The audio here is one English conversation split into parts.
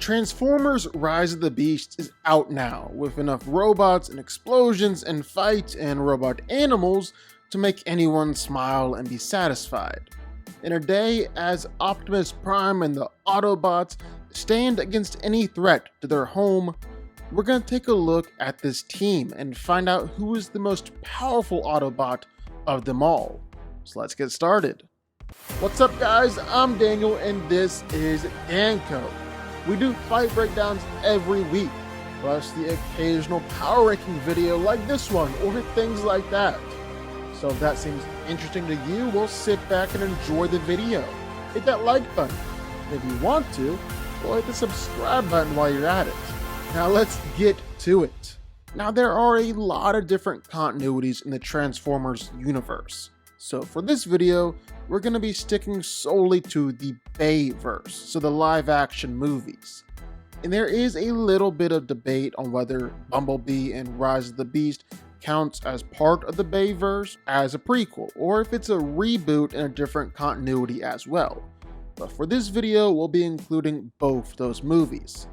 Transformers Rise of the Beasts is out now, with enough robots and explosions and fights and robot animals to make anyone smile and be satisfied. In a day as Optimus Prime and the Autobots stand against any threat to their home, we're going to take a look at this team and find out who is the most powerful Autobot of them all. So let's get started. What's up guys, I'm Daniel and this is DanCo. We do fight breakdowns every week, plus the occasional power ranking video like this one or things like that. So if that seems interesting to you, we'll sit back and enjoy the video. Hit that like button. If you want to, we'll hit the subscribe button while you're at it. Now let's get to it. Now there are a lot of different continuities in the Transformers universe. So for this video, we're going to be sticking solely to the Bayverse, so the live action movies. And there is a little bit of debate on whether Bumblebee and Rise of the Beast counts as part of the Bayverse as a prequel, or if it's a reboot in a different continuity as well. But for this video, we'll be including both those movies.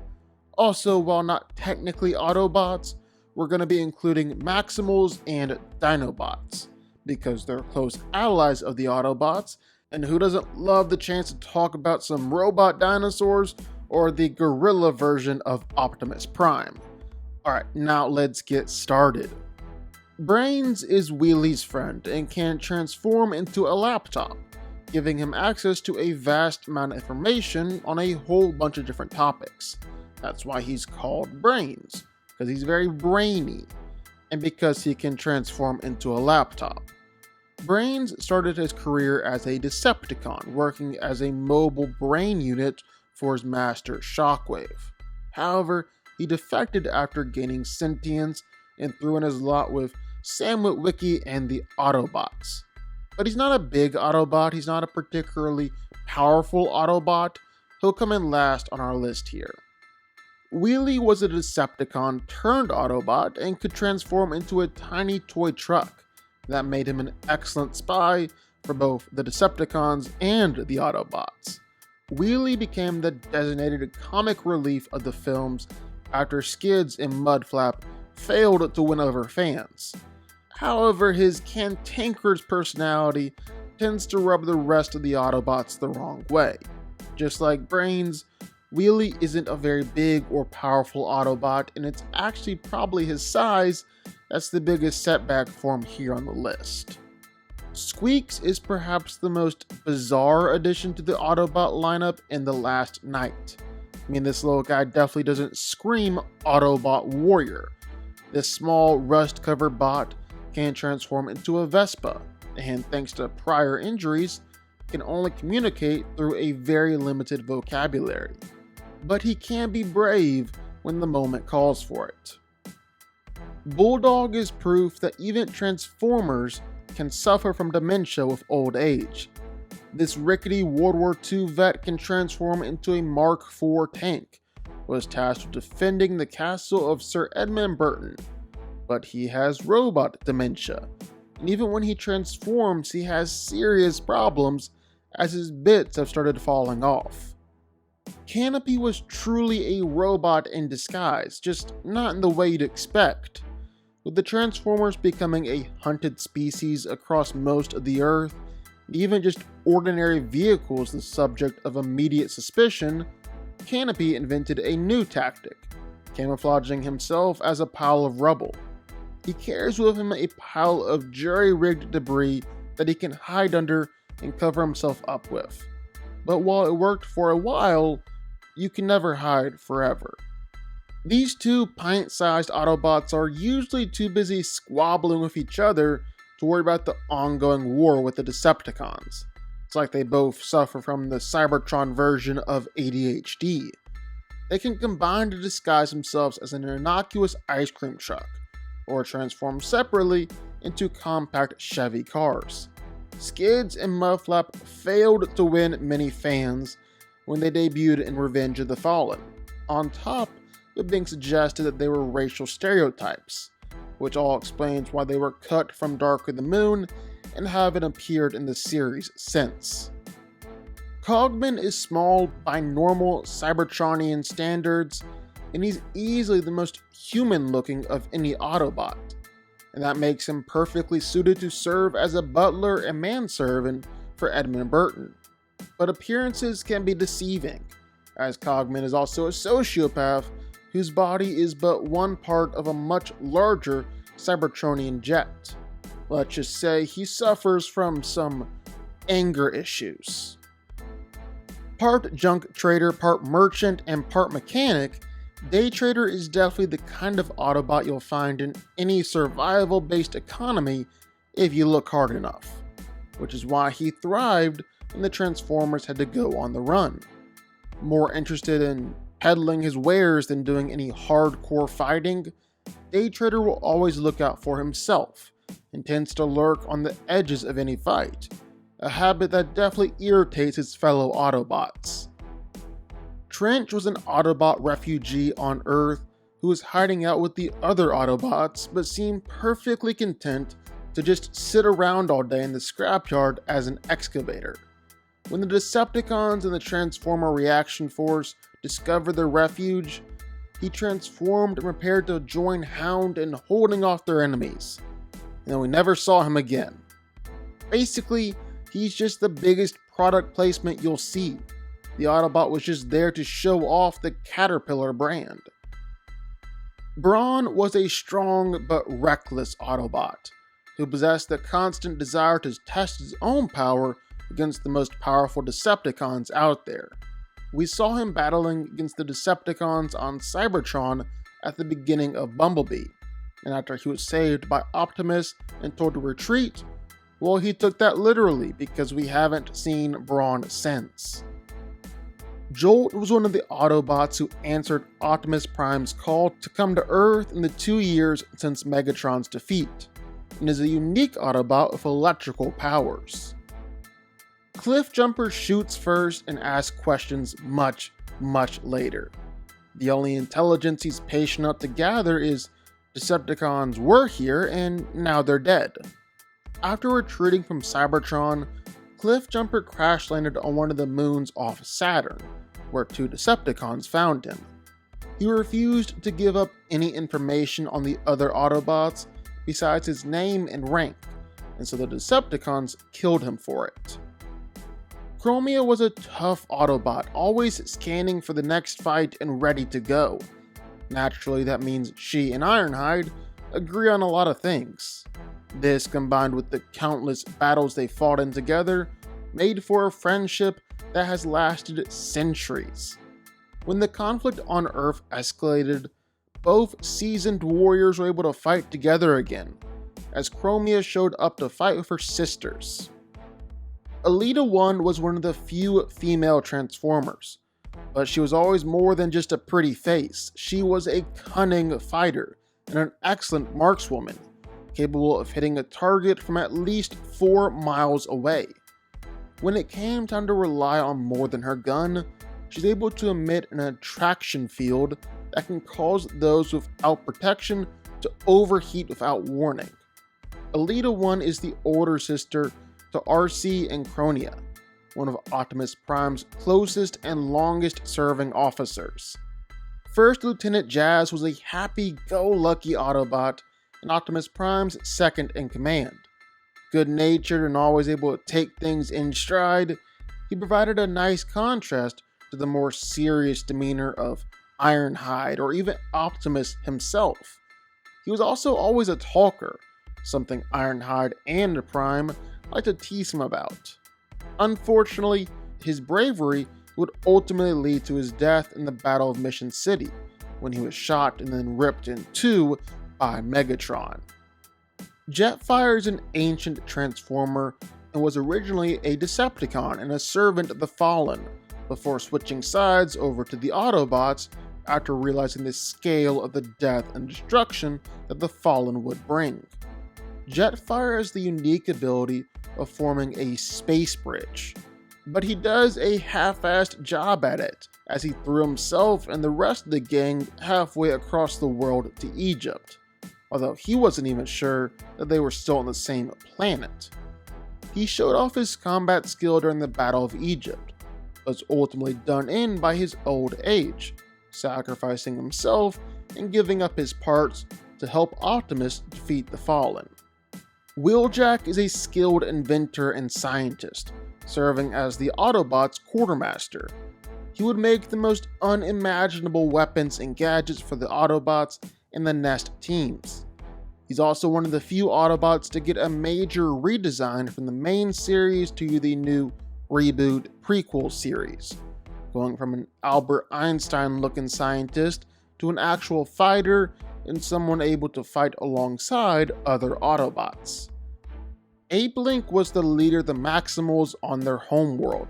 Also, while not technically Autobots, we're going to be including Maximals and Dinobots, because they're close allies of the Autobots, and who doesn't love the chance to talk about some robot dinosaurs or the gorilla version of Optimus Prime. Alright, now let's get started. Brains is Wheelie's friend and can transform into a laptop, giving him access to a vast amount of information on a whole bunch of different topics. That's why he's called Brains, because he's very brainy, and because he can transform into a laptop. Brains started his career as a Decepticon, working as a mobile brain unit for his master Shockwave. However, he defected after gaining sentience and threw in his lot with Sam Witwicky and the Autobots. But he's not a big Autobot, he's not a particularly powerful Autobot. He'll come in last on our list here. Wheelie was a Decepticon turned Autobot and could transform into a tiny toy truck. That made him an excellent spy for both the Decepticons and the Autobots. Wheelie became the designated comic relief of the films after Skids and Mudflap failed to win over fans. However, his cantankerous personality tends to rub the rest of the Autobots the wrong way. Just like Brains, Wheelie isn't a very big or powerful Autobot, and it's actually probably his size that's the biggest setback for him here on the list. Squeaks is perhaps the most bizarre addition to the Autobot lineup in The Last Knight. I mean, this little guy definitely doesn't scream Autobot warrior. This small rust-covered bot can transform into a Vespa, and thanks to prior injuries, can only communicate through a very limited vocabulary. But he can be brave when the moment calls for it. Bulldog is proof that even Transformers can suffer from dementia with old age. This rickety World War II vet can transform into a Mark IV tank, was tasked with defending the castle of Sir Edmund Burton. But he has robot dementia, and even when he transforms, he has serious problems as his bits have started falling off. Canopy was truly a robot in disguise, just not in the way you'd expect. With the Transformers becoming a hunted species across most of the Earth, even just ordinary vehicles the subject of immediate suspicion, Canopy invented a new tactic, camouflaging himself as a pile of rubble. He carries with him a pile of jury-rigged debris that he can hide under and cover himself up with. But while it worked for a while, you can never hide forever. These two pint-sized Autobots are usually too busy squabbling with each other to worry about the ongoing war with the Decepticons. It's like they both suffer from the Cybertron version of ADHD. They can combine to disguise themselves as an innocuous ice cream truck, or transform separately into compact Chevy cars. Skids and Mudflap failed to win many fans when they debuted in Revenge of the Fallen, on top of being suggested that they were racial stereotypes, which all explains why they were cut from Dark of the Moon and haven't appeared in the series since. Cogman is small by normal Cybertronian standards, and he's easily the most human-looking of any Autobot, and that makes him perfectly suited to serve as a butler and manservant for Edmund Burton. But appearances can be deceiving, as Cogman is also a sociopath whose body is but one part of a much larger Cybertronian jet. Let's just say he suffers from some anger issues. Part junk trader, part merchant, and part mechanic, Day Trader is definitely the kind of Autobot you'll find in any survival-based economy if you look hard enough, which is why he thrived when the Transformers had to go on the run. More interested in peddling his wares than doing any hardcore fighting, Day Trader will always look out for himself and tends to lurk on the edges of any fight, a habit that definitely irritates his fellow Autobots. Trench was an Autobot refugee on Earth who was hiding out with the other Autobots but seemed perfectly content to just sit around all day in the scrapyard as an excavator. When the Decepticons and the Transformer Reaction Force discovered their refuge, he transformed and prepared to join Hound in holding off their enemies, and then we never saw him again. Basically, he's just the biggest product placement you'll see. The Autobot was just there to show off the Caterpillar brand. Brawn was a strong but reckless Autobot, who possessed the constant desire to test his own power against the most powerful Decepticons out there. We saw him battling against the Decepticons on Cybertron at the beginning of Bumblebee, and after he was saved by Optimus and told to retreat, well, he took that literally because we haven't seen Brawn since. Jolt was one of the Autobots who answered Optimus Prime's call to come to Earth in the 2 years since Megatron's defeat, and is a unique Autobot with electrical powers. Cliffjumper shoots first and asks questions much later. The only intelligence he's patient enough to gather is Decepticons were here and now they're dead. After retreating from Cybertron, Cliffjumper crash landed on one of the moons off Saturn, where 2 Decepticons found him. He refused to give up any information on the other Autobots besides his name and rank, and so the Decepticons killed him for it. Chromia was a tough Autobot, always scanning for the next fight and ready to go. Naturally, that means she and Ironhide agree on a lot of things. This, combined with the countless battles they fought in together, made for a friendship that has lasted centuries. When the conflict on Earth escalated, both seasoned warriors were able to fight together again, as Chromia showed up to fight with her sisters. Elita 1 was one of the few female Transformers, but she was always more than just a pretty face. She was a cunning fighter and an excellent markswoman, capable of hitting a target from at least 4 miles away. When it came time to rely on more than her gun, she's able to emit an attraction field that can cause those without protection to overheat without warning. Elita 1 is the older sister to RC and Chronia, one of Optimus Prime's closest and longest serving officers. First Lieutenant Jazz was a happy-go-lucky Autobot and Optimus Prime's second in command. Good-natured and always able to take things in stride, he provided a nice contrast to the more serious demeanor of Ironhide or even Optimus himself. He was also always a talker, something Ironhide and Prime like to tease him about. Unfortunately, his bravery would ultimately lead to his death in the Battle of Mission City, when he was shot and then ripped in two by Megatron. Jetfire is an ancient Transformer and was originally a Decepticon and a servant of the Fallen, before switching sides over to the Autobots after realizing the scale of the death and destruction that the Fallen would bring. Jetfire has the unique ability of forming a space bridge, but he does a half-assed job at it, as he threw himself and the rest of the gang halfway across the world to Egypt, although he wasn't even sure that they were still on the same planet. He showed off his combat skill during the Battle of Egypt, but is ultimately done in by his old age, sacrificing himself and giving up his parts to help Optimus defeat the Fallen. Wheeljack is a skilled inventor and scientist, serving as the Autobots' quartermaster. He would make the most unimaginable weapons and gadgets for the Autobots and the Nest teams. He's also one of the few Autobots to get a major redesign from the main series to the new reboot prequel series, going from an Albert Einstein-looking scientist to an actual fighter and someone able to fight alongside other Autobots. Ape Link was the leader of the Maximals on their homeworld,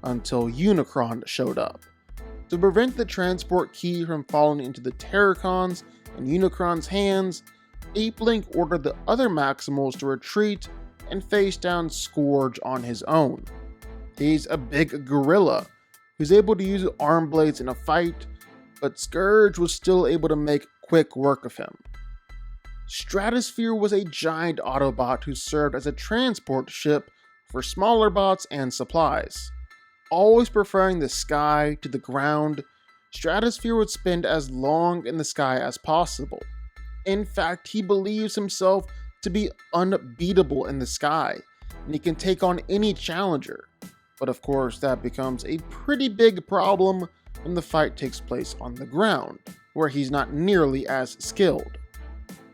until Unicron showed up. To prevent the transport key from falling into the Terracons and Unicron's hands, Ape Link ordered the other Maximals to retreat and face down Scourge on his own. He's a big gorilla who's able to use arm blades in a fight, but Scourge was still able to make quick work of him. Stratosphere was a giant Autobot who served as a transport ship for smaller bots and supplies. Always preferring the sky to the ground, Stratosphere would spend as long in the sky as possible. In fact, he believes himself to be unbeatable in the sky, and he can take on any challenger. But of course, that becomes a pretty big problem when the fight takes place on the ground, where he's not nearly as skilled.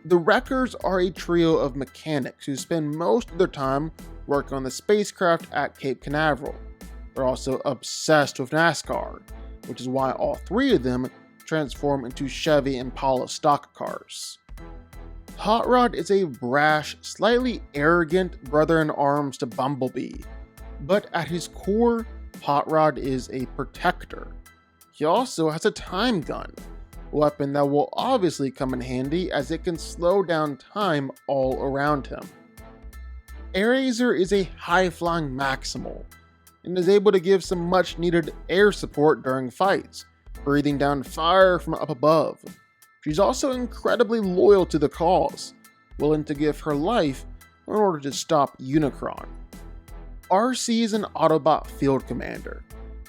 The Wreckers are a trio of mechanics who spend most of their time working on the spacecraft at Cape Canaveral. They're also obsessed with NASCAR, which is why all three of them transform into Chevy Impala stock cars. Hot Rod is a brash, slightly arrogant brother-in-arms to Bumblebee, but at his core, Hot Rod is a protector. He also has a time gun, a weapon that will obviously come in handy as it can slow down time all around him. Airazor is a high-flying Maximal, and is able to give some much-needed air support during fights, breathing down fire from up above. She's also incredibly loyal to the cause, willing to give her life in order to stop Unicron. RC is an Autobot field commander,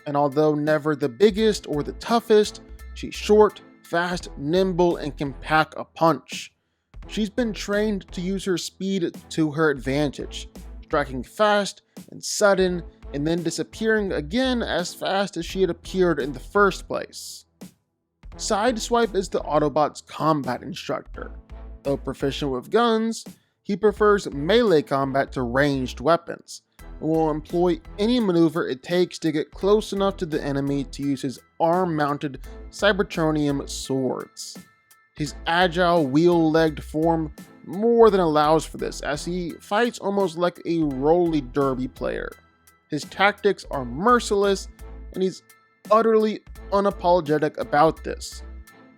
and although never the biggest or the toughest, she's short, fast, nimble, and can pack a punch. She's been trained to use her speed to her advantage, striking fast and sudden, and then disappearing again as fast as she had appeared in the first place. Sideswipe is the Autobot's combat instructor. Though proficient with guns, he prefers melee combat to ranged weapons, and will employ any maneuver it takes to get close enough to the enemy to use his arm-mounted Cybertronium swords. His agile, wheel-legged form more than allows for this, as he fights almost like a roly derby player. His tactics are merciless, and he's utterly unapologetic about this.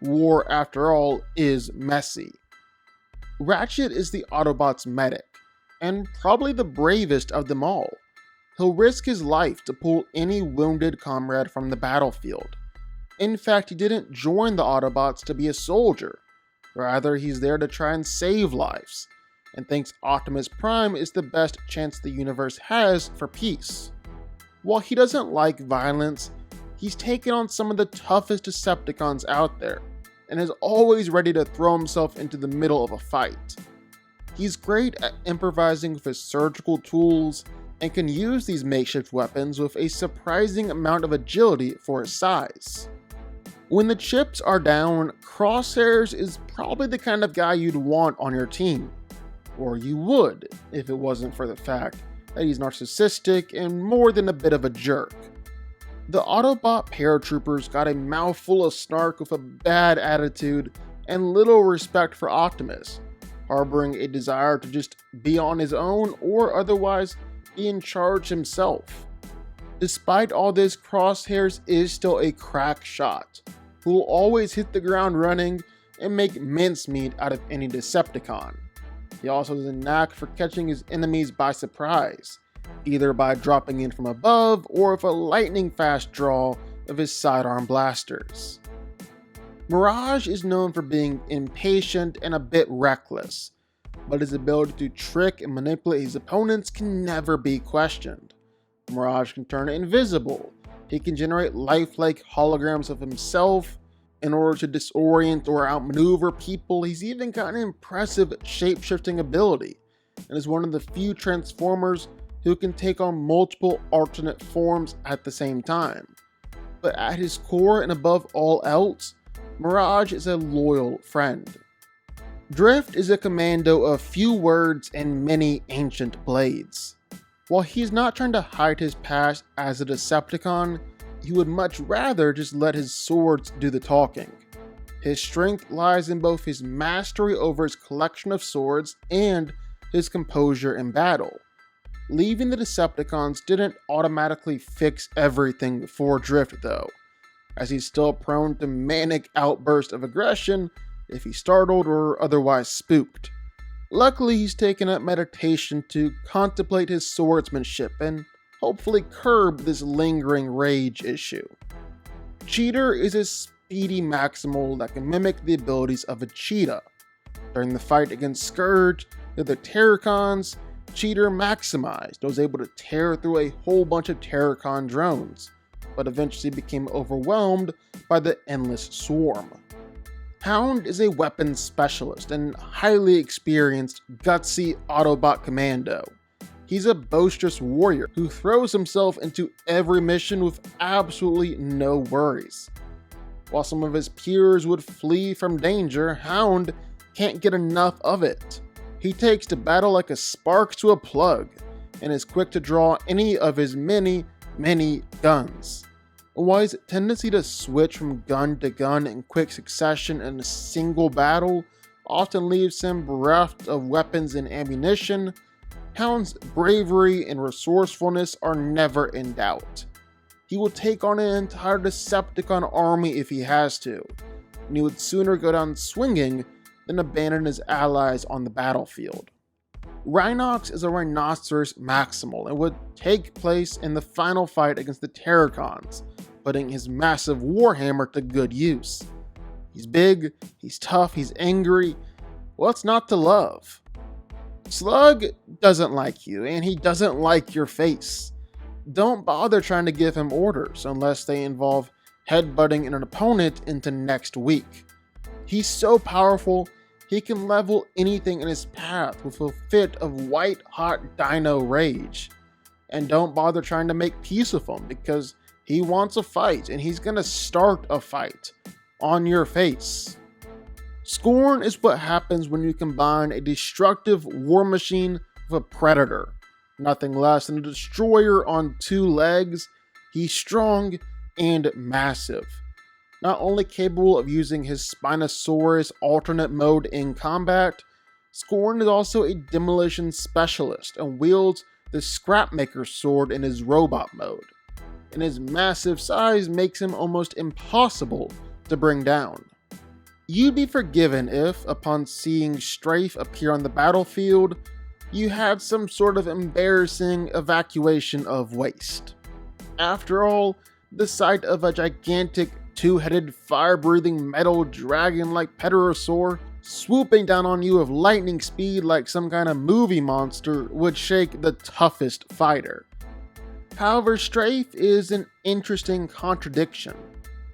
War, after all, is messy. Ratchet is the Autobot's medic, and probably the bravest of them all. He'll risk his life to pull any wounded comrade from the battlefield. In fact, he didn't join the Autobots to be a soldier. Rather, he's there to try and save lives, and thinks Optimus Prime is the best chance the universe has for peace. While he doesn't like violence, he's taken on some of the toughest Decepticons out there, and is always ready to throw himself into the middle of a fight. He's great at improvising with his surgical tools, and can use these makeshift weapons with a surprising amount of agility for his size. When the chips are down, Crosshairs is probably the kind of guy you'd want on your team. Or you would, if it wasn't for the fact that he's narcissistic and more than a bit of a jerk. The Autobot paratroopers got a mouthful of snark with a bad attitude and little respect for Optimus, harboring a desire to just be on his own or otherwise be in charge himself. Despite all this, Crosshairs is still a crack shot, who will always hit the ground running and make mincemeat out of any Decepticon. He also has a knack for catching his enemies by surprise, either by dropping in from above or with a lightning-fast draw of his sidearm blasters. Mirage is known for being impatient and a bit reckless, but his ability to trick and manipulate his opponents can never be questioned. Mirage can turn invisible, He can generate lifelike holograms of himself in order to disorient or outmaneuver people. He's even got an impressive shape-shifting ability, and is one of the few Transformers who can take on multiple alternate forms at the same time. But at his core and above all else, Mirage is a loyal friend. Drift is a commando of few words and many ancient blades. While he's not trying to hide his past as a Decepticon, he would much rather just let his swords do the talking. His strength lies in both his mastery over his collection of swords and his composure in battle. Leaving the Decepticons didn't automatically fix everything for Drift though, as he's still prone to manic outbursts of aggression if he's startled or otherwise spooked. Luckily, he's taken up meditation to contemplate his swordsmanship and hopefully curb this lingering rage issue. Cheater is a speedy Maximal that can mimic the abilities of a cheetah. During the fight against Scourge, the Terracons, Cheater maximized and was able to tear through a whole bunch of Terracon drones, but eventually became overwhelmed by the endless swarm. Hound is a weapons specialist and highly experienced, gutsy Autobot commando. He's a boisterous warrior who throws himself into every mission with absolutely no worries. While some of his peers would flee from danger, Hound can't get enough of it. He takes to battle like a spark to a plug, and is quick to draw any of his many guns. While his tendency to switch from gun to gun in quick succession in a single battle often leaves him bereft of weapons and ammunition, Hound's bravery and resourcefulness are never in doubt. He will take on an entire Decepticon army if he has to, and he would sooner go down swinging than abandon his allies on the battlefield. Rhinox is a rhinoceros Maximal and would take place in the final fight against the Terracons, putting his massive warhammer to good use. He's big, he's tough, he's angry. What's not to love? Slug doesn't like you, and he doesn't like your face. Don't bother trying to give him orders unless they involve headbutting an opponent into next week. He's so powerful, he can level anything in his path with a fit of white-hot dino rage. And don't bother trying to make peace with him, because he wants a fight, and he's gonna start a fight on your face. Scorn is what happens when you combine a destructive war machine with a predator. Nothing less than a destroyer on two legs. He's strong and massive. Not only capable of using his Spinosaurus alternate mode in combat, Scorn is also a demolition specialist and wields the Scrapmaker sword in his robot mode, and his massive size makes him almost impossible to bring down. You'd be forgiven if, upon seeing Strafe appear on the battlefield, you had some sort of embarrassing evacuation of waste. After all, the sight of a gigantic two-headed fire-breathing metal dragon like Pterosaur swooping down on you with lightning speed like some kind of movie monster would shake the toughest fighter. However, Strafe is an interesting contradiction.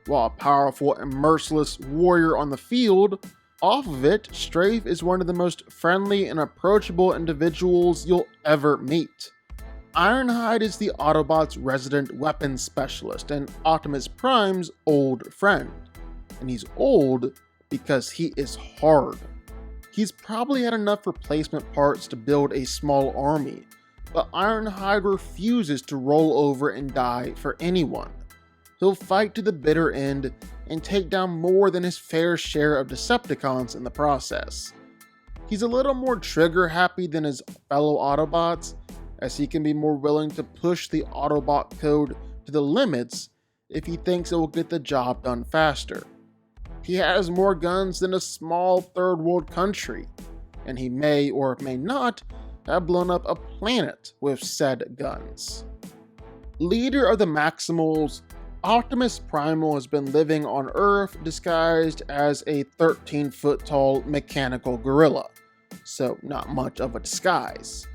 While a powerful and merciless warrior on the field, off of it, Strafe is one of the most friendly and approachable individuals you'll ever meet. Ironhide is the Autobots' resident weapons specialist and Optimus Prime's old friend. And he's old because he is hard. He's probably had enough replacement parts to build a small army, but Ironhide refuses to roll over and die for anyone. He'll fight to the bitter end and take down more than his fair share of Decepticons in the process. He's a little more trigger happy than his fellow Autobots, as he can be more willing to push the Autobot code to the limits if he thinks it will get the job done faster. He has more guns than a small third world country, and he may or may not have blown up a planet with said guns. Leader of the Maximals, Optimus Primal has been living on Earth disguised as a 13-foot tall mechanical gorilla, so not much of a disguise.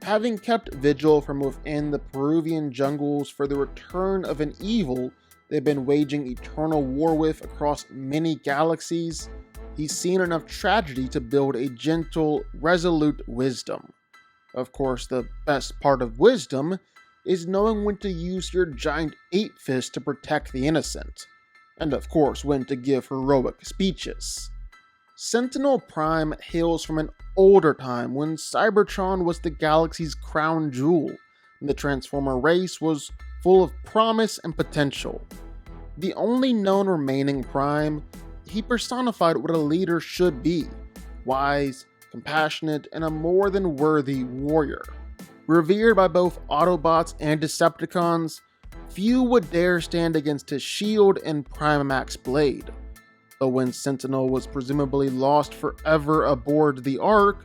Having kept vigil from within the Peruvian jungles for the return of an evil they've been waging eternal war with across many galaxies, he's seen enough tragedy to build a gentle, resolute wisdom. Of course, the best part of wisdom is knowing when to use your giant ape fist to protect the innocent, and of course when to give heroic speeches. Sentinel Prime hails from an older time when Cybertron was the galaxy's crown jewel, and the Transformer race was full of promise and potential. The only known remaining Prime, he personified what a leader should be: wise, compassionate, and a more than worthy warrior. Revered by both Autobots and Decepticons, few would dare stand against his shield and Prime-Max blade. But when Sentinel was presumably lost forever aboard the Ark,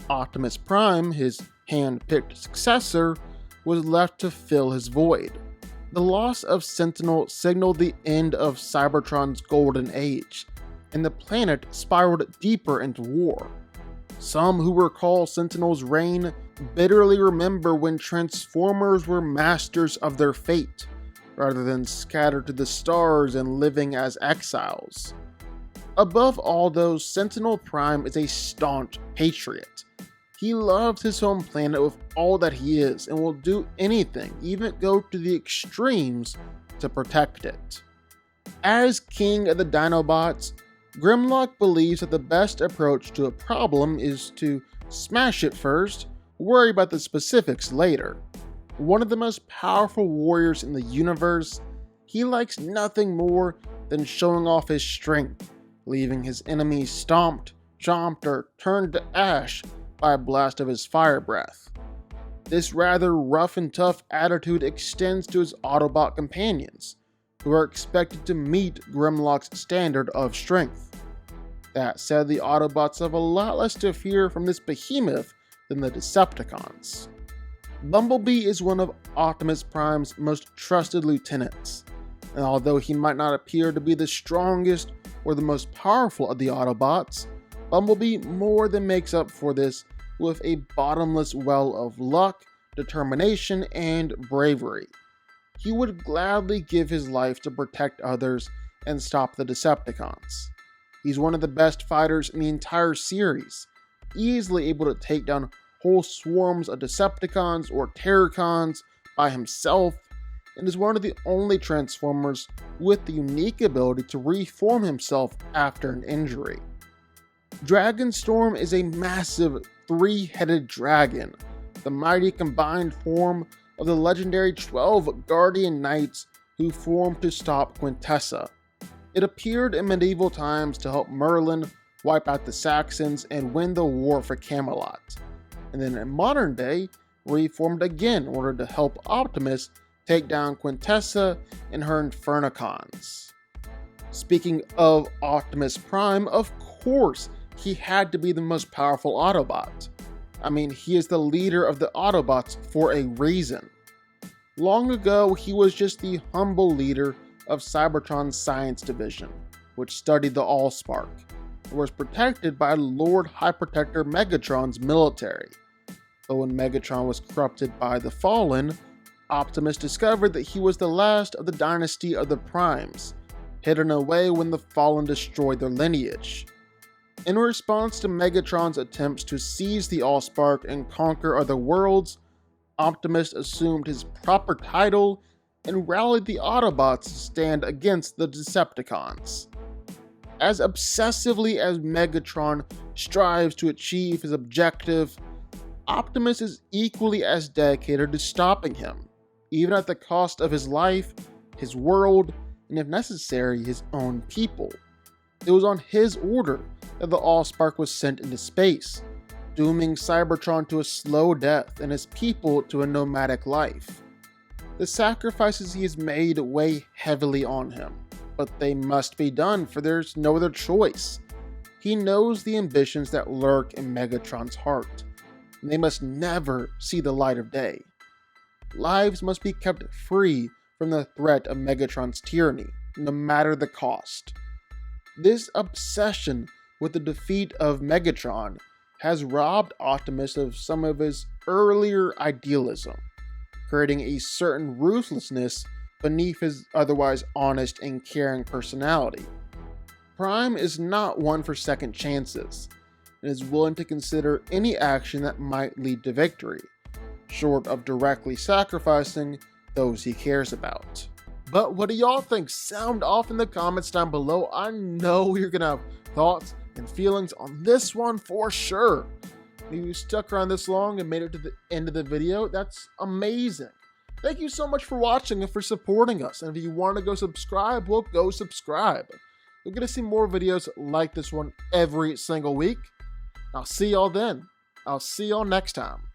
Optimus Prime, his hand-picked successor, was left to fill his void. The loss of Sentinel signaled the end of Cybertron's golden age, and the planet spiraled deeper into war. Some who recall Sentinel's reign bitterly remember when Transformers were masters of their fate, rather than scattered to the stars and living as exiles. Above all though, Sentinel Prime is a staunch patriot. He loves his home planet with all that he is and will do anything, even go to the extremes, to protect it. As king of the Dinobots, Grimlock believes that the best approach to a problem is to smash it first, worry about the specifics later. One of the most powerful warriors in the universe, he likes nothing more than showing off his strength, leaving his enemies stomped, chomped, or turned to ash by a blast of his fire breath. This rather rough and tough attitude extends to his Autobot companions, who are expected to meet Grimlock's standard of strength. That said, the Autobots have a lot less to fear from this behemoth than the Decepticons. Bumblebee is one of Optimus Prime's most trusted lieutenants, and although he might not appear to be the strongest or the most powerful of the Autobots, Bumblebee more than makes up for this with a bottomless well of luck, determination, and bravery. He would gladly give his life to protect others and stop the Decepticons. He's one of the best fighters in the entire series, easily able to take down whole swarms of Decepticons or Terrorcons by himself, and is one of the only Transformers with the unique ability to reform himself after an injury. Dragonstorm is a massive three-headed dragon, the mighty combined form of the legendary 12 Guardian Knights who formed to stop Quintessa. It appeared in medieval times to help Merlin wipe out the Saxons and win the war for Camelot, and then in modern day, reformed again in order to help Optimus take down Quintessa and her Infernicons. Speaking of Optimus Prime, of course, he had to be the most powerful Autobot. I mean, he is the leader of the Autobots for a reason. Long ago, he was just the humble leader of Cybertron's science division, which studied the Allspark, and was protected by Lord High Protector Megatron's military. But when Megatron was corrupted by the Fallen, Optimus discovered that he was the last of the dynasty of the Primes, hidden away when the Fallen destroyed their lineage. In response to Megatron's attempts to seize the Allspark and conquer other worlds, Optimus assumed his proper title and rallied the Autobots to stand against the Decepticons. As obsessively as Megatron strives to achieve his objective, Optimus is equally as dedicated to stopping him, even at the cost of his life, his world, and if necessary, his own people. It was on his order that the Allspark was sent into space, dooming Cybertron to a slow death and his people to a nomadic life. The sacrifices he has made weigh heavily on him, but they must be done, for there's no other choice. He knows the ambitions that lurk in Megatron's heart, and they must never see the light of day. Lives must be kept free from the threat of Megatron's tyranny, no matter the cost. This obsession with the defeat of Megatron has robbed Optimus of some of his earlier idealism, creating a certain ruthlessness beneath his otherwise honest and caring personality. Prime is not one for second chances, and is willing to consider any action that might lead to victory, short of directly sacrificing those he cares about. But what do y'all think? Sound off in the comments down below. I know you're gonna have thoughts and feelings on this one for sure. If you stuck around this long and made it to the end of the video, that's amazing. Thank you so much for watching and for supporting us. And if you want to go subscribe, well, go subscribe. You're going to see more videos like this one every single week. I'll see y'all then. I'll see y'all next time.